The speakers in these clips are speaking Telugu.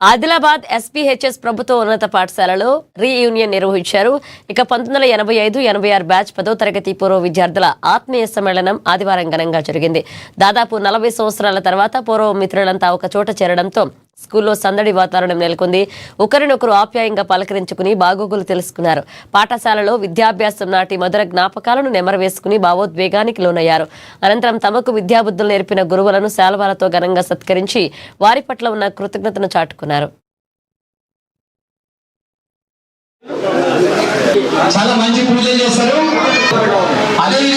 ఆదిలాబాద్ ఎస్పీహెచ్ఎస్ ప్రభుత్వ ఉన్నత పాఠశాలలో రీయూనియన్ నిర్వహించారు. ఇక 1985-86 బ్యాచ్ 10వ తరగతి పూర్వ విద్యార్థుల ఆత్మీయ సమ్మేళనం ఆదివారం ఘనంగా జరిగింది. దాదాపు 40 సంవత్సరాల తర్వాత పూర్వ మిత్రులంతా ఒక చోట చేరడంతో స్కూల్లో సందడి వాతావరణం నెలకొంది. ఒకరినొకరు ఆప్యాయంగా పలకరించుకుని బాగోగులు తెలుసుకున్నారు. పాఠశాలలో విద్యాభ్యాసం నాటి మధుర జ్ఞాపకాలను నెమరవేసుకుని భావోద్వేగానికి లోనయ్యారు. అనంతరం తమకు విద్యాబుద్ధులు నేర్పిన గురువులను శాలువాలతో ఘనంగా సత్కరించి వారి పట్ల ఉన్న కృతజ్ఞతను చాటుకున్నారు. చాలా మంచి పూజలు చేస్తారు. అలాగే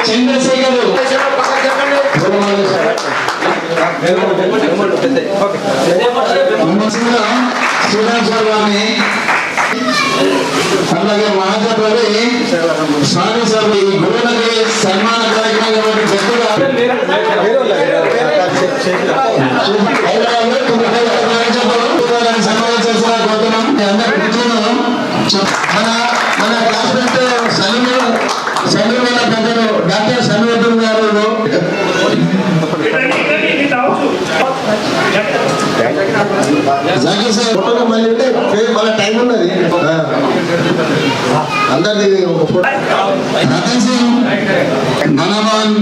చంద్రశేఖర్ శ్రీరామ్ సార్ గారిని, అలాగే మహాజీ స్వామి సార్ ఈ గురువులకి సన్మాన కార్యక్రమం కాబట్టి గట్టిగా సన్మానం చేసిన కోరుతున్నాం. అందరూ మన క్లాస్మేట్ సమీప పెద్దలు డాక్టర్ సమీపం గారు మళ్ళీ మన టైం ఉన్నది. అందరిది రతన్ సింగ్ ధనవాన్